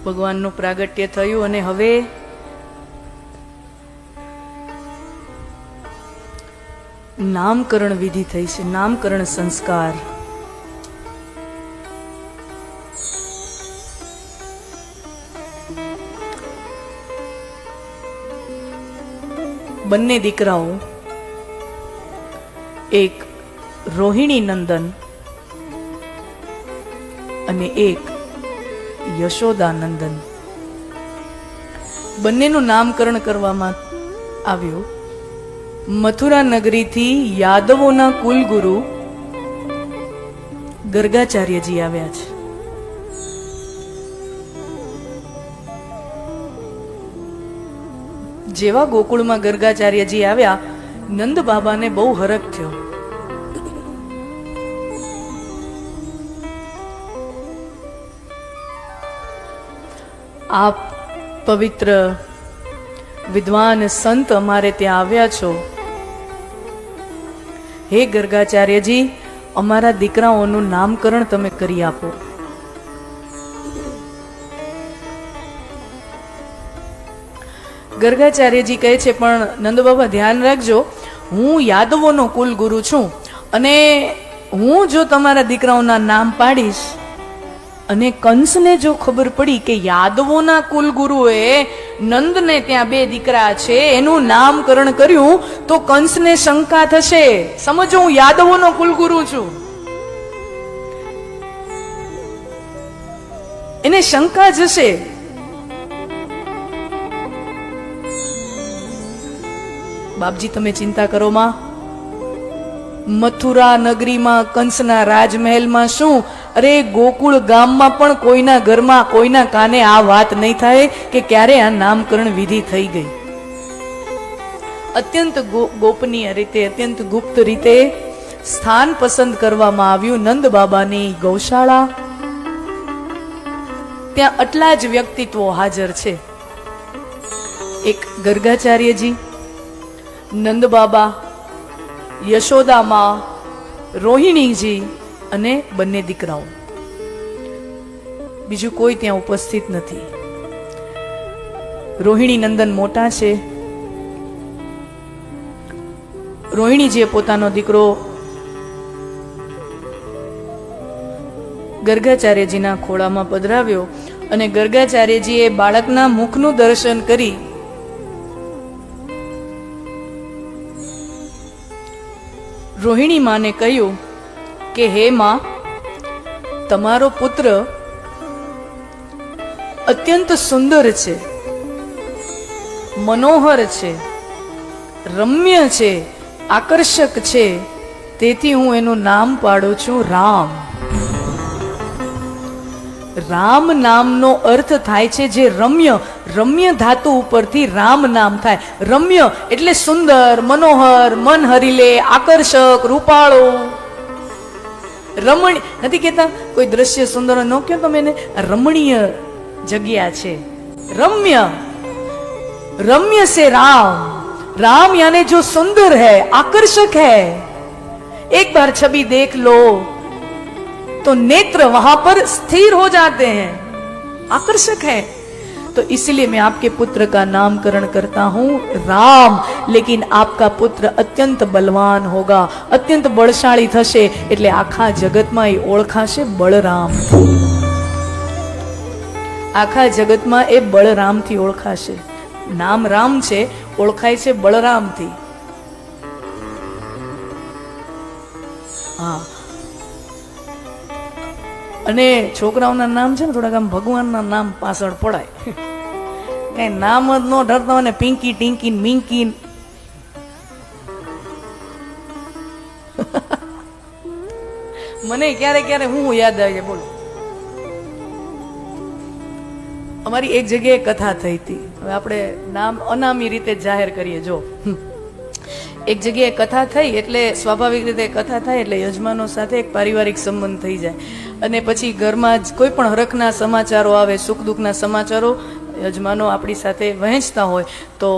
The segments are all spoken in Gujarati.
ભગવાનનું પ્રાગટ્ય થયું અને હવે નામકરણ વિધિ થઈ છે, નામકરણ સંસ્કાર. બંને દીકરાઓ, એક રોહિણી નંદન અને એક યશોદા નંદન, બંનેનું નામકરણ કરવામાં આવ્યું. મથુરા નગરીથી યાદવોના કુલગુરુ ગર્ગાચાર્યજી આવ્યા છે. જેવા ગોકુળમાં ગર્ગાચાર્યજી આવ્યા, નંદ બાબાને બહુ હરખ થયો. આપ પવિત્ર વિદ્વાન સંત અમારે ત્યાં આવ્યા છો. હે ગર્ગાચાર્યજી, અમારા દીકરાઓનું નામકરણ તમે કરી આપો. ગર્ગાચાર્યજી કહે છે, પણ નંદ બાબા ધ્યાન રાખજો, હું યાદવોનો કુલ ગુરુ છું અને હું જો તમારા દીકરાઓના નામ પાડીશ અને કંસને જો ખબર પડી કે યાદવોના કુલગુરુએ નંદને ત્યાં બે દીકરા છે એનું નામકરણ કર્યું તો કંસને શંકા થશે. સમજો, હું યાદવોનો કુલગુરુ છું. એને શંકા જશે. બાપજી તમે ચિંતા કરો માં, મથુરા નગરીમાં કંસના રાજમહેલમાં શું, અરે ગોકુળ ગામમાં પણ કોઈના ઘરમાં કોઈના કાને આ વાત નહીં થાય કે ક્યારે આ નામકરણ વિધિ થઈ ગઈ. અત્યંત ગોપનીય રીતે, અત્યંત ગુપ્ત રીતે સ્થાન પસંદ કરવામાં આવ્યું. નંદ બાબાની ગૌશાળા, ત્યાં આટલા જ વ્યક્તિત્વો હાજર છે. એક ગર્ગાચાર્યજી, નંદ બાબા, યશોદામાં, રોહિણીજી અને બંને દીકરાઓ. બીજું કોઈ ત્યાં ઉપસ્થિત નથી. રોહિણી નંદન મોટા છે. રોહિણીજીએ પોતાનો દીકરો ગર્ગાચાર્યજીના ખોળામાં પધરાવ્યો અને ગર્ગાચાર્યજીએ બાળકના મુખનું દર્શન કરી રોહિણી માને કહ્યું કે હે માં, તમારો પુત્ર અત્યંત સુંદર છે, મનોહર છે, રમ્ય છે, આકર્ષક છે, તેથી હું એનું નામ પાડું છું રામ. રામ નામનો અર્થ થાય છે જે રમ્ય. રમ્ય ધાતુ ઉપરથી રામ નામ થાય. રમ્ય એટલે સુંદર, મનોહર, મન હરી લે, આકર્ષક, રૂપાળો. રમણીય નથી કહેતા કોઈ દ્રશ્ય સુંદર ન કહો તમે એને, રમણીય જગ્યા છે. રમ્ય, रम्य से राम, राम यानी जो सुंदर है, आकर्षक है. एक बार छवि देख लो तो नेत्र वहां पर स्थिर हो जाते हैं, आकर्षक है. तो इसलिए मैं आपके पुत्र का नामकरण करता हूं राम. लेकिन आपका पुत्र अत्यंत बलवान होगा, अत्यंत बलशाળી થશે, એટલે આખા જગતમાં એ ઓળખાશે બળરામ. આખા જગતમાં એ બળરામથી ઓળખાશે. નામ રામ છે, ઓળખાય છે બળરામથી. હા, અને છોકરાઓના નામ છે ને થોડાક આમ ભગવાનના નામ પાછળ પડાય. કઈ નામ જ નો ડરતા હોય ને, પિંકી, ટિંકી, મિંકી. મને ક્યારે ક્યારે હું યાદ આવી જાય. બોલો, અમારી એક જગ્યાએ કથા થઈ હતી. હવે આપણે નામ અનામી રીતે જાહેર કરીએ. જો એક જગ્યાએ કથા થઈ એટલે સ્વાભાવિક રીતે કથા થાય એટલે યજમાનો સાથે એક પારિવારિક સંબંધ થઈ જાય. અને પછી ઘરમાં જ કોઈ પણ હરખના સમાચારો આવે, સુખ દુઃખના સમાચારો યજમાનો આપણી સાથે વહેંચતા હોય. તો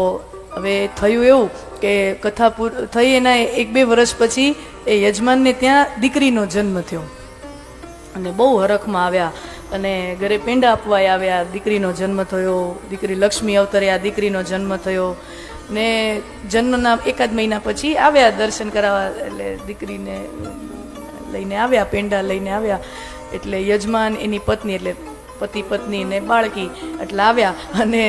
હવે થયું એવું કે કથા થઈ એના 1-2 વર્ષ પછી એ યજમાનને ત્યાં દીકરીનો જન્મ થયો અને બહુ હરખમાં આવ્યા. અને ઘરે પેંડા આપવા આવ્યા. દીકરીનો જન્મ થયો, દીકરી લક્ષ્મી અવતર્યા, દીકરીનો જન્મ થયો ને જન્મના એકાદ મહિના પછી આવ્યા દર્શન કરાવવા. એટલે દીકરીને લઈને આવ્યા, પેંડા લઈને આવ્યા. એટલે યજમાન, એની પત્ની, એટલે પતિ પત્ની ને બાળકી એટલે આવ્યા. અને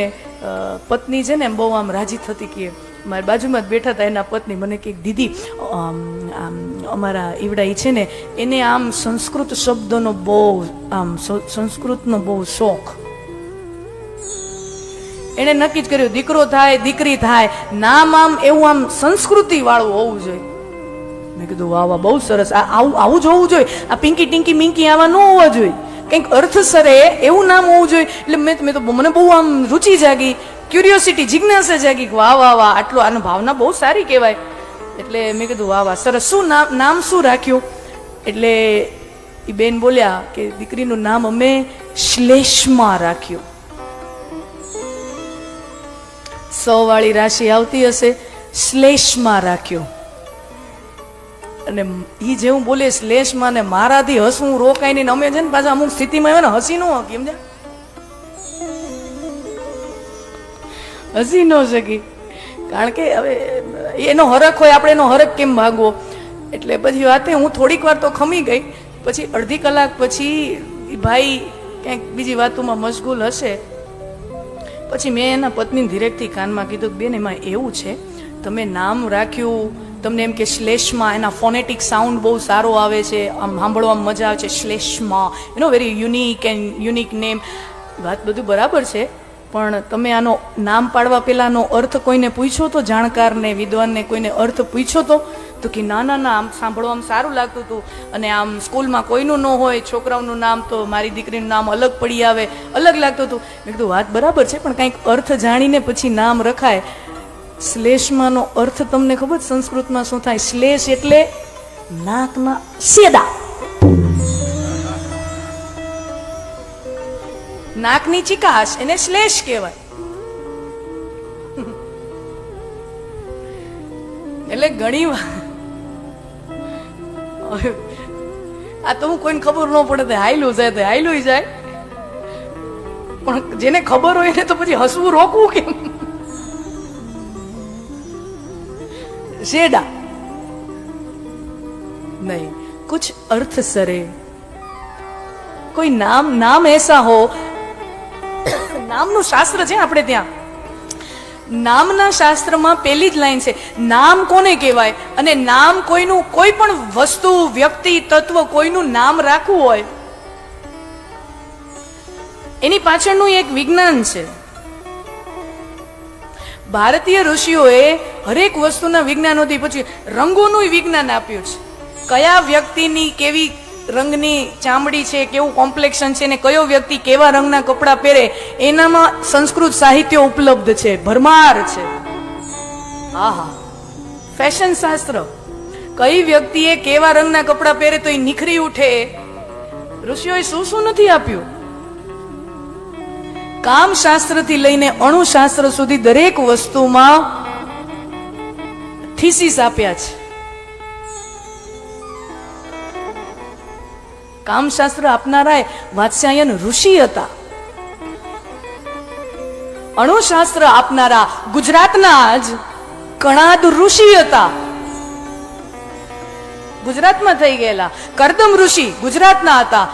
પત્ની છે ને બહુ આમ રાજી થતી કે મારી બાજુમાં જ બેઠા હતા એના પત્ની મને કે દીદી આમ અમારા ઈવડા છે ને એને આમ સંસ્કૃત શબ્દનો બહુ આમ સંસ્કૃતનો બહુ શોખ. એને નક્કી જ કર્યું દીકરો થાય દીકરી થાય નામ આમ એવું આમ સંસ્કૃતિ વાળું હોવું જોઈએ. મેં કીધું વાહ વાહ બહુ સરસ, આવું જ હોવું જોઈએ. આ પિંકી ટિંકી મિંકી આવા ન હોવા જોઈએ, કંઈક અર્થ સરે એવું નામ હોવું જોઈએ. એટલે મેં તો મને બહુ આમ રુચિ જાગી, ક્યુરિયોસિટી, જિજ્ઞાસા જાગી. વાહ વાહ વાહ, આટલું આનો ભાવના બહુ સારી કહેવાય. એટલે મેં કીધું વાહ વાહ સરસ. શું નામ શું રાખ્યું? એટલે એ બેન બોલ્યા કે દીકરીનું નામ અમે શ્લેષમા રાખ્યું. 100 વાળી રાશિ આવતી હશે, શ્લેષમા રાખ્યું. અને એ જેવું બોલે શ્લેષમાં ને મારાથી હસવું રોકાય નહીં. અમે છે ને પાછા અમુક સ્થિતિમાં આવ્યા ને હસી ન હકી, સમજ્યા? હસી ન શકી, કારણ કે હવે એનો હરખ હોય, આપણે એનો હરખ કેમ ભાગવો? એટલે પછી વાતે હું થોડીક વાર તો ખમી ગઈ. પછી અડધી કલાક પછી ભાઈ ક્યાંક બીજી વાતોમાં મશગુલ હશે. પછી મેં એના પત્નીને ધીરેકથી કાનમાં કીધું કે બેન એમાં એવું છે, તમે નામ રાખ્યું, તમને એમ કે શ્લેષમાં, એના ફોનેટિક સાઉન્ડ બહુ સારો આવે છે, આમ સાંભળવામાં મજા આવે છે, શ્લેષમાં, very unique and unique name. વાત બધું બરાબર છે, પણ તમે આનો નામ પાડવા પહેલાંનો અર્થ કોઈને પૂછ્યો તો? જાણકારને, વિદ્વાનને કોઈને અર્થ પૂછ્યો તો કે ના ના ના, આમ સાંભળવામાં સારું લાગતું હતું. અને આમ સ્કૂલમાં કોઈનું ન હોય, છોકરાઓનું નામ તો મારી દીકરીનું નામ અલગ પડી આવે, અલગ લાગતું હતું. મેં કીધું વાત બરાબર છે, પણ કંઈક અર્થ જાણીને પછી નામ રખાય. શ્લેષમાંનો અર્થ તમને ખબર સંસ્કૃતમાં શું થાય? શ્લેષ એટલે નાકના સેદા, નાકની ચિકાશ, એને શ્લેષ કહેવાય. એટલે ઘણી વાર આ તો હું કોઈને ખબર ન પડે તો હાયલું જાય તો હાયલું જાય, પણ જેને ખબર હોય ને તો પછી હસવું રોકવું કેમ? शेडा नहीं, कुछ अर्थ सरे. कोई नाम ऐसा हो, नामનું શાસ્ત્ર છે આપણે ત્યાં. નામના શાસ્ત્રમાં પહેલી જ લાઈન છે, નામ કોને કહેવાય? અને નામ કોઈનું, કોઈ પણ વસ્તુ, વ્યક્તિ, તત્વ, કોઈનું નામ રાખવું હોય એની પાછળનું એક વિજ્ઞાન છે. ભારતીય ઋષિઓએ હરેક વસ્તુના વિજ્ઞાનોથી પછી રંગોનું વિજ્ઞાન આપ્યું છે. કયા વ્યક્તિની કેવી રંગની ચામડી છે, કેવું કોમ્પ્લેક્શન છે, ને કયો વ્યક્તિ કેવા રંગના કપડાં પહેરે, એનામાં સંસ્કૃત સાહિત્ય ઉપલબ્ધ છે, ભરમાર છે. આહા, ફેશન શાસ્ત્ર, કઈ વ્યક્તિએ કેવા રંગના કપડાં પહેરે તો એ નિખરી ઉઠે, ઋષિઓએ શું શું નથી આપ્યું. કામ શાસ્ત્ર થી લઈને અણુશાસ્ત્ર સુધી દરેક વસ્તુમાં થીસીસ આપ્યા છે. કામશાસ્ત્ર આપનારા વાત્સ્યાયન ઋષિ હતા. અણુશાસ્ત્ર આપનારા ગુજરાતના જ કણાદ ઋષિ હતા. ગુજરાતમાં થઈ ગયેલા કરદમ ઋષિ ગુજરાતના હતા,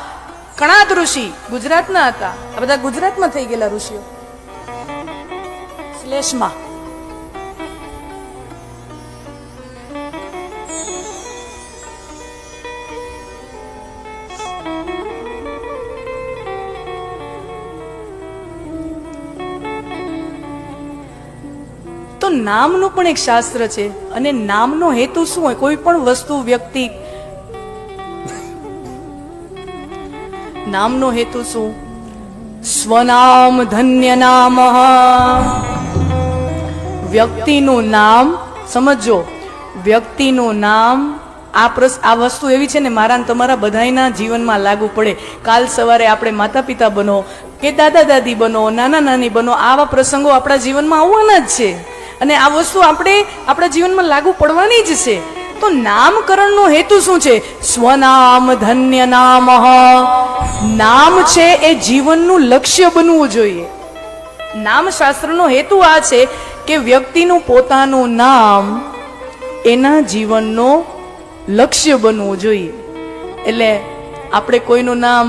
કણાદ ઋષિ ગુજરાતના હતા. આ બધા ગુજરાતમાં થઈ ગયેલા ઋષિઓ. શ્લેષમાં તો નામનું પણ એક શાસ્ત્ર છે. અને નામનો હેતુ શું હોય? કોઈ પણ વસ્તુ, વ્યક્તિ, નામનો હેતુ શું? સ્વનામ ધન્ય નામ. વ્યક્તિનું નામ સમજો, વ્યક્તિનું નામ. આ વસ્તુ એવી છે ને, મારા ને તમારા બધાના જીવનમાં લાગુ પડે. કાલ સવારે આપણે માતા પિતા બનો કે દાદા દાદી બનો, નાના નાની બનો, આવા પ્રસંગો આપણા જીવનમાં આવવાના જ છે. અને આ વસ્તુ આપણે આપણા જીવનમાં લાગુ પડવાની જ છે. તો નામકરણનો હેતુ શું છે? સ્વનામ ધન્ય નામ. નામ છે એ જીવનનું લક્ષ્ય બનવું જોઈએ. નામ શાસ્ત્રનો હેતુ આ છે કે વ્યક્તિનું પોતાનું નામ એના જીવનનો લક્ષ્ય બનવું જોઈએ. એટલે આપણે કોઈનું નામ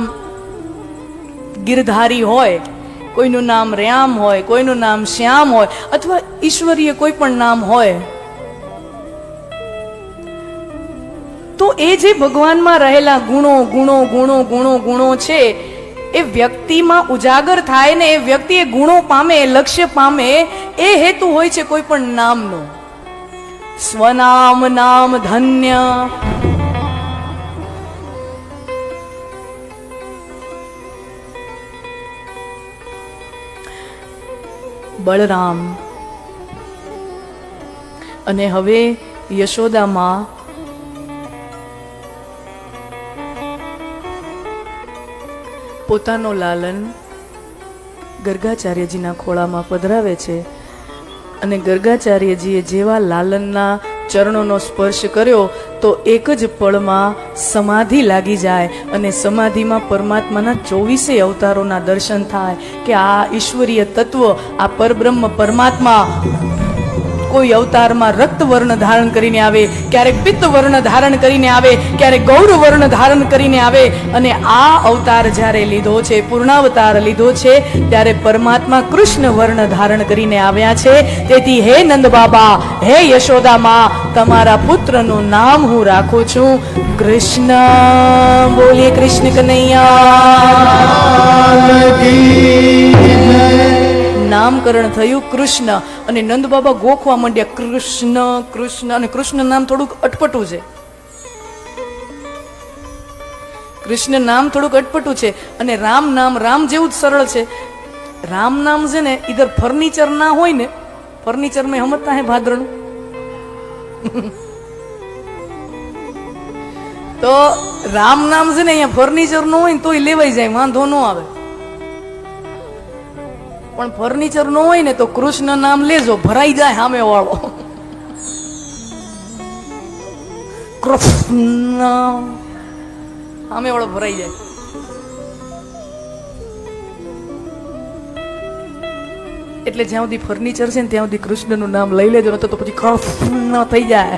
ગિરધારી હોય, કોઈનું નામ રામ હોય, કોઈનું નામ શ્યામ હોય, અથવા ઈશ્વરીય કોઈ પણ નામ હોય, તો એ જે ભગવાનમાં રહેલા ગુણો ગુણો ગુણો ગુણો ગુણો છે એ વ્યક્તિમાં ઉજાગર થાય ને એ વ્યક્તિ એ ગુણો પામે, લક્ષ્ય પામે, એ હેતુ હોય છે કોઈ પણ નામનો. સ્વનામ નામ ધન્ય. બળરામ અને હવે યશોદામાં પોતાનો લાલન ગર્ગાચાર્યજીના ખોળામાં પધરાવે છે અને ગર્ગાચાર્યજીએ જેવા લાલનના ચરણોનો સ્પર્શ કર્યો તો એક જ પળમાં સમાધિ લાગી જાય અને સમાધિમાં પરમાત્માના 24 અવતારોના દર્શન થાય કે આ ઈશ્વરીય તત્વ, આ પરબ્રહ્મ પરમાત્મા કોઈ અવતારમાં રક્ત વર્ણ ધારણ કરીને આવે, ક્યારેક પિત્ત વર્ણ ધારણ કરીને આવે, ક્યારેક ગૌર વર્ણ ધારણ કરીને આવે. અને આ અવતાર જ્યારે લીધો છે, પૂર્ણાવતાર લીધો છે, ત્યારે પરમાત્મા કૃષ્ણ વર્ણ ધારણ કરીને આવ્યા છે. તેથી હે નંદ બાબા, હે યશોદામાં, તમારા પુત્રનું નામ હું રાખું છું કૃષ્ણ. બોલીએ કૃષ્ણ કનૈયા. નામકરણ થયું કૃષ્ણ અને નંદ બાબા ગોખવા માંડ્યા કૃષ્ણ કૃષ્ણ. અને કૃષ્ણ નામ થોડુંક અટપટું છે, કૃષ્ણ નામ થોડુંક અટપટું છે. અને રામ નામ રામ જેવું જ સરળ છે. રામ નામ છે ને ઇધર ફર્નિચર ના હોય ને, ફર્નિચર મેં સમજતા હે ભાદરણું તો રામ નામ છે ને અહીંયા ફર્નિચર નો હોય ને તોય લેવાઈ જાય, વાંધો ન આવે. પણ ફર્નિચર નો હોય ને તો કૃષ્ણ નામ લેજો, ભરાઈ જાય સામે વાળો. કૃષ્ણ સામે વાળો ભરાઈ જાય. એટલે જ્યાં સુધી ફર્નિચર છે ને ત્યાં સુધી કૃષ્ણનું નામ લઈ લેજો, તો પછી કૃષ્ણ થઈ જાય.